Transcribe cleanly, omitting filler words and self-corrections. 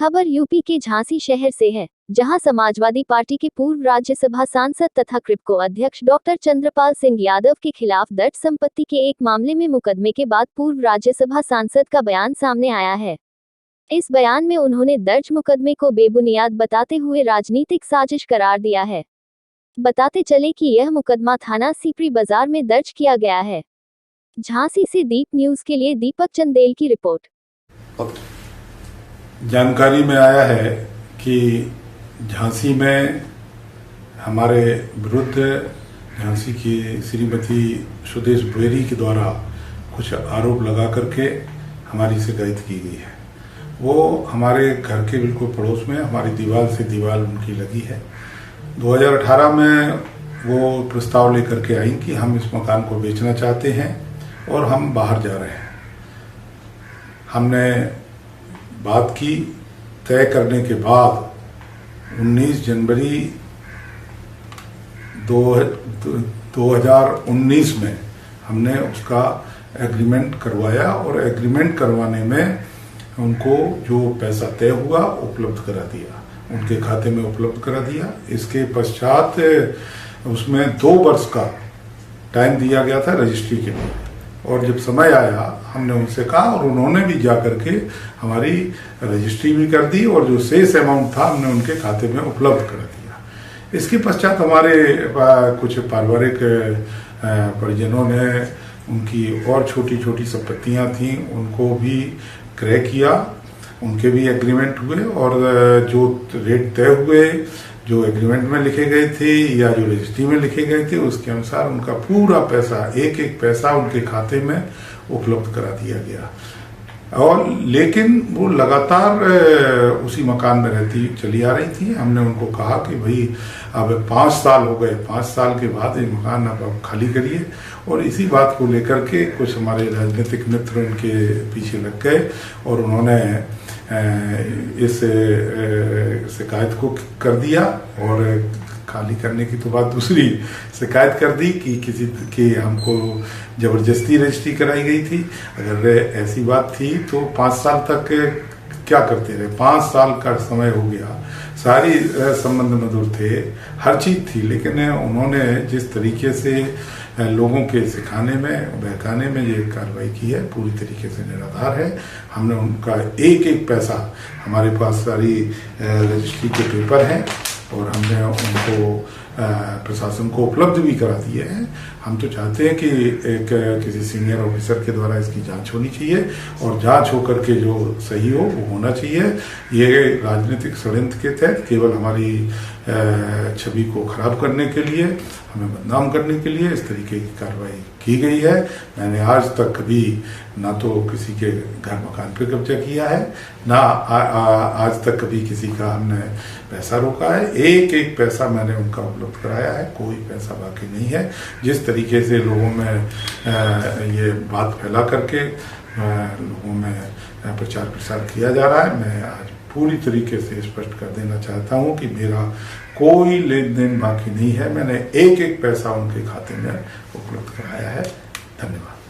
खबर यूपी के झांसी शहर से है, जहां समाजवादी पार्टी के पूर्व राज्यसभा सांसद तथा क्रिप्को अध्यक्ष डॉक्टर चंद्रपाल सिंह यादव के खिलाफ दर्ज संपत्ति के एक मामले में मुकदमे के बाद पूर्व राज्यसभा सांसद का बयान सामने आया है। इस बयान में उन्होंने दर्ज मुकदमे को बेबुनियाद बताते हुए राजनीतिक साजिश करार दिया है। बताते चले कि यह मुकदमा थाना सीपरी बाजार में दर्ज किया गया है। झांसी से दीप न्यूज के लिए दीपक चंदेल की रिपोर्ट। जानकारी में आया है कि झांसी में हमारे विरुद्ध झांसी की श्रीमती सुदेश बेरी के द्वारा कुछ आरोप लगा करके हमारी शिकायत की गई है। वो हमारे घर के बिल्कुल पड़ोस में हमारी दीवार से दीवार उनकी लगी है। 2018 में वो प्रस्ताव लेकर के आई कि हम इस मकान को बेचना चाहते हैं और हम बाहर जा रहे हैं। हमने बात की, तय करने के बाद 19 जनवरी 2019 में हमने उसका एग्रीमेंट करवाया और एग्रीमेंट करवाने में उनको जो पैसा तय हुआ उपलब्ध करा दिया, उनके खाते में उपलब्ध करा दिया। इसके पश्चात उसमें 2 वर्ष का टाइम दिया गया था रजिस्ट्री के लिए, और जब समय आया हमने उनसे कहा और उन्होंने भी जा करके हमारी रजिस्ट्री भी कर दी और जो शेष अमाउंट था हमने उनके खाते में उपलब्ध कर दिया। इसके पश्चात हमारे कुछ पारिवारिक परिजनों ने उनकी और छोटी छोटी संपत्तियां थीं उनको भी क्रय किया, उनके भी एग्रीमेंट हुए और जो रेट तय हुए, जो एग्रीमेंट में लिखे गए थे या जो रजिस्ट्री में लिखे गए थे, उसके अनुसार उनका पूरा पैसा, एक एक पैसा उनके खाते में उपलब्ध करा दिया गया। और लेकिन वो लगातार उसी मकान में रहती चली आ रही थी। हमने उनको कहा कि भाई अब 5 साल हो गए, 5 साल के बाद ये मकान अब खाली करिए। और इसी बात को लेकर के कुछ हमारे राजनीतिक मित्र उनके पीछे लग गए और उन्होंने इस शिकायत को कर दिया और खाली करने की तो बात दूसरी, शिकायत कर दी कि किसी की हमको जबरदस्ती रजिस्ट्री कराई गई थी। अगर ऐसी बात थी तो 5 साल तक क्या करते रहे, 5 साल का समय हो गया, सारी संबंध मधुर थे, हर चीज थी, लेकिन उन्होंने जिस तरीके से लोगों के सिखाने में, बहकाने में ये कार्रवाई की है पूरी तरीके से निराधार है। हमने उनका एक एक पैसा, हमारे पास सारी रजिस्ट्री के पेपर हैं और हमने उनको प्रशासन को उपलब्ध भी करा दिए हैं। हम तो चाहते हैं कि किसी सीनियर ऑफिसर के द्वारा इसकी जांच होनी चाहिए और जांच होकर के जो सही हो वो होना चाहिए। ये राजनीतिक षड्यंत्र के तहत केवल हमारी छवि को खराब करने के लिए, हमें बदनाम करने के लिए इस तरीके की कार्रवाई की गई है। मैंने आज तक कभी ना तो किसी के घर मकान पर कब्जा किया है, ना आज तक कभी किसी का हमने पैसा रोका है। एक एक पैसा मैंने उनका उपलब्ध कराया है, कोई पैसा बाकी नहीं है। जिस तरीके से लोगों में ये बात फैला करके लोगों में प्रचार प्रसार किया जा रहा है, मैं आज पूरी तरीके से स्पष्ट कर देना चाहता हूं कि मेरा कोई लेन देन बाकी नहीं है। मैंने एक एक पैसा उनके खाते में उपलब्ध कराया है। धन्यवाद।